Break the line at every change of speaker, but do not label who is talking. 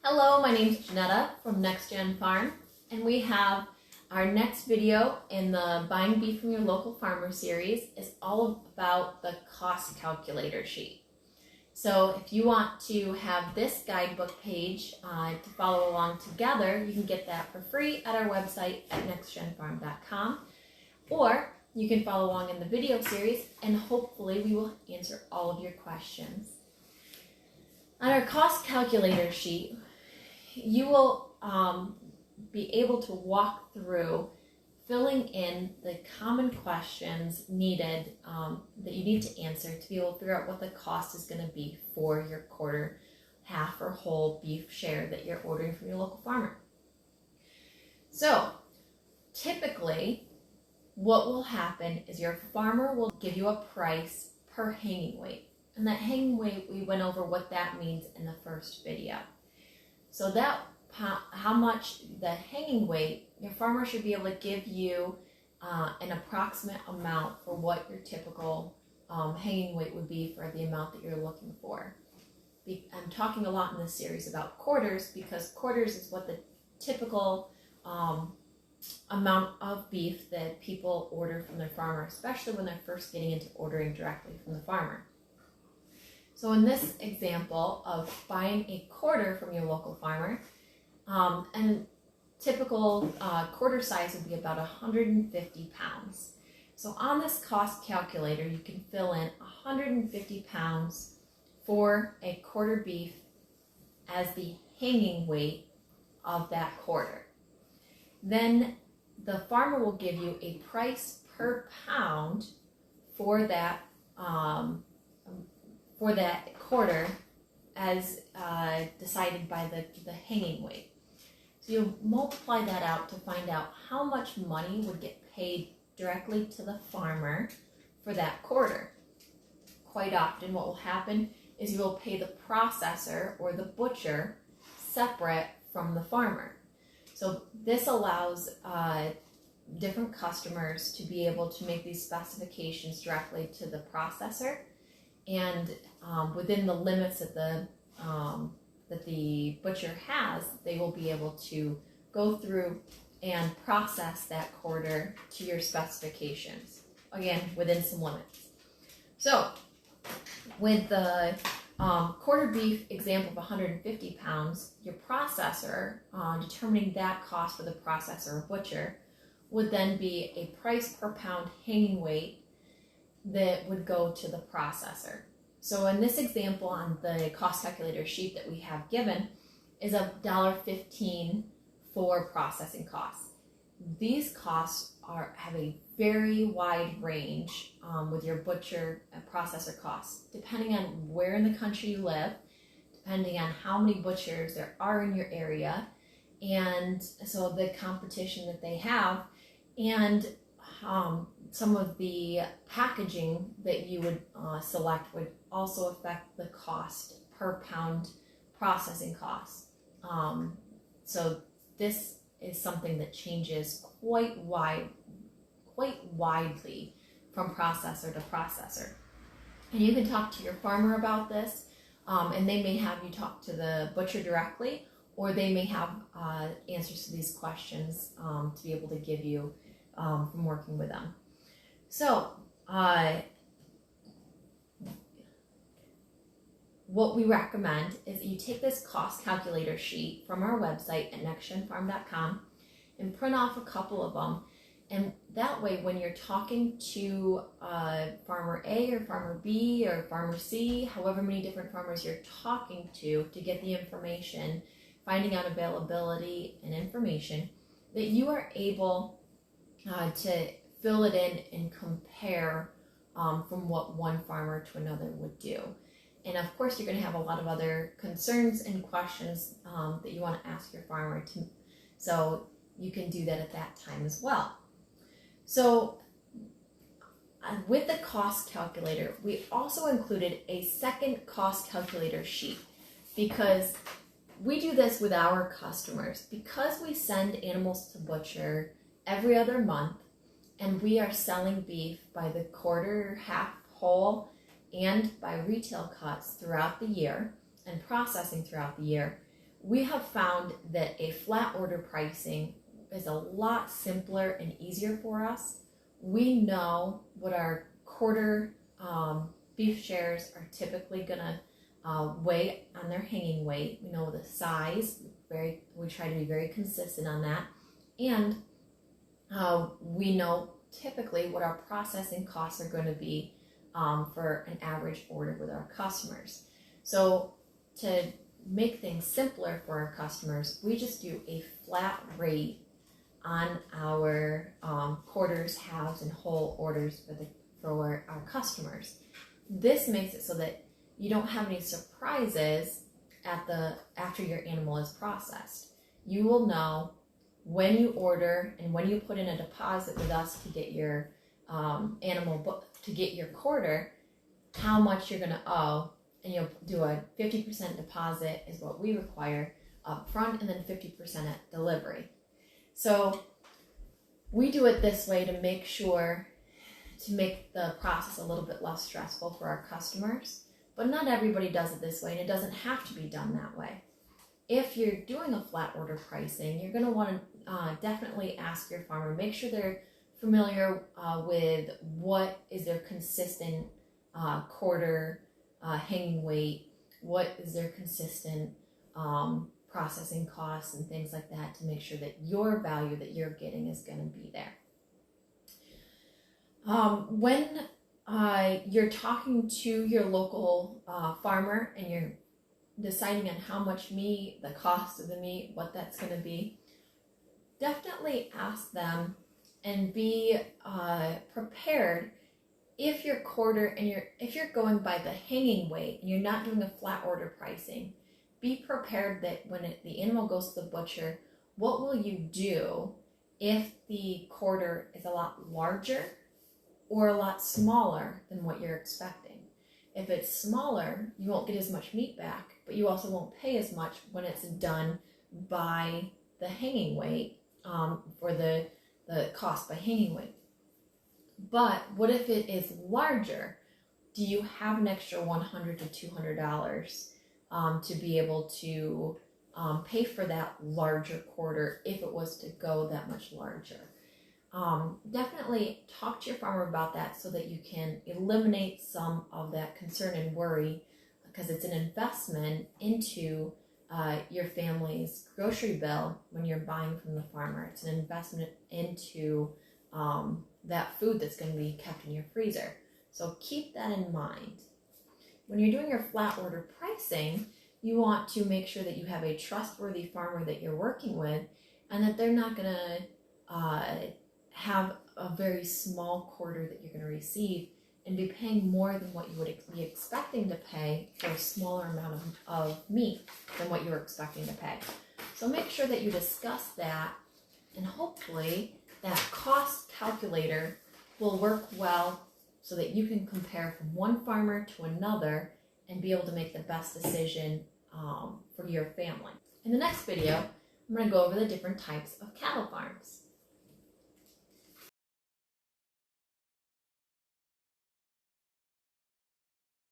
Hello, my name is Janetta from Nex-Gen Farm, and we have our next video in the Buying Beef from Your Local Farmer series is all about the cost calculator sheet. So if you want to have this guidebook page to follow along together, you can get that for free at our website at nextgenfarm.com, or you can follow along in the video series and hopefully we will answer all of your questions. On our cost calculator sheet, you will be able to walk through filling in the common questions needed that you need to answer to be able to figure out what the cost is going to be for your quarter, half, or whole beef share that you're ordering from your local farmer. So typically what will happen is your farmer will give you a price per hanging weight. And that hanging weight, we went over what that means in the first video. So that how much the hanging weight, your farmer should be able to give you an approximate amount for what your typical hanging weight would be for the amount that you're looking for. I'm talking a lot in this series about quarters because quarters is what the typical amount of beef that people order from their farmer, especially when they're first getting into ordering directly from the farmer. So in this example of buying a quarter from your local farmer, and typical quarter size would be about 150 pounds. So on this cost calculator, you can fill in 150 pounds for a quarter beef as the hanging weight of that quarter. Then the farmer will give you a price per pound for that quarter as decided by the hanging weight. So you'll multiply that out to find out how much money would get paid directly to the farmer for that quarter. Quite often what will happen is you will pay the processor or the butcher separate from the farmer. So this allows different customers to be able to make these specifications directly to the processor, and within the limits that the butcher has, they will be able to go through and process that quarter to your specifications, again within some limits. So with the quarter beef example of 150 pounds, your processor, determining that cost for the processor or butcher, would then be a price per pound hanging weight that would go to the processor. So in this example on the cost calculator sheet that we have given is $1.15 for processing costs. These costs have a very wide range with your butcher and processor costs, depending on where in the country you live, depending on how many butchers there are in your area, and so the competition that they have, and some of the packaging that you would select would also affect the cost per pound processing cost. So this is something that changes quite widely from processor to processor. And you can talk to your farmer about this, and they may have you talk to the butcher directly, or they may have answers to these questions to be able to give you from working with them. So what we recommend is that you take this cost calculator sheet from our website at nextgenfarm.com and print off a couple of them, and that way when you're talking to farmer A or farmer B or farmer C, however many different farmers you're talking to get the information, finding out availability and information, that you are able to fill it in and compare from what one farmer to another would do. And of course, you're going to have a lot of other concerns and questions that you want to ask your farmer, so you can do that at that time as well. So with the cost calculator, we also included a second cost calculator sheet because we do this with our customers. Because we send animals to butcher every other month, and we are selling beef by the quarter, half, whole, and by retail cuts throughout the year and processing throughout the year, we have found that a flat order pricing is a lot simpler and easier for us. We know what our quarter beef shares are typically gonna weigh on their hanging weight. We know the size. We try to be very consistent on that, and we know typically what our processing costs are going to be for an average order with our customers. So to make things simpler for our customers, we just do a flat rate on our quarters, halves, and whole orders for our customers. This makes it so that you don't have any surprises after your animal is processed. You will know when you order and when you put in a deposit with us to get your to get your quarter, how much you're going to owe, and you'll do a 50% deposit is what we require up front, and then 50% at delivery. So we do it this way to make the process a little bit less stressful for our customers, but not everybody does it this way, and it doesn't have to be done that way. If you're doing a flat order pricing, you're going to want to definitely ask your farmer, make sure they're familiar with what is their consistent quarter hanging weight, what is their consistent processing costs and things like that, to make sure that your value that you're getting is going to be there. When you're talking to your local farmer and you're deciding on how much meat, the cost of the meat, what that's going to be, definitely ask them and be prepared. If your quarter and if you're going by the hanging weight and you're not doing a flat order pricing, be prepared that when the animal goes to the butcher, what will you do if the quarter is a lot larger or a lot smaller than what you're expecting? If it's smaller, you won't get as much meat back, but you also won't pay as much when it's done by the hanging weight, for the cost by hanging weight. But what if it is larger? Do you have an extra $100 to $200 to be able to pay for that larger quarter if it was to go that much larger? Definitely talk to your farmer about that so that you can eliminate some of that concern and worry, because it's an investment into your family's grocery bill when you're buying from the farmer. It's an investment into that food that's going to be kept in your freezer. So keep that in mind. When you're doing your flat order pricing, you want to make sure that you have a trustworthy farmer that you're working with, and that they're not going to have a very small quarter that you're going to receive and be paying more than what you would be expecting to pay for a smaller amount of meat than what you were expecting to pay. So make sure that you discuss that, and hopefully that cost calculator will work well so that you can compare from one farmer to another and be able to make the best decision for your family. In the next video, I'm going to go over the different types of cattle farms.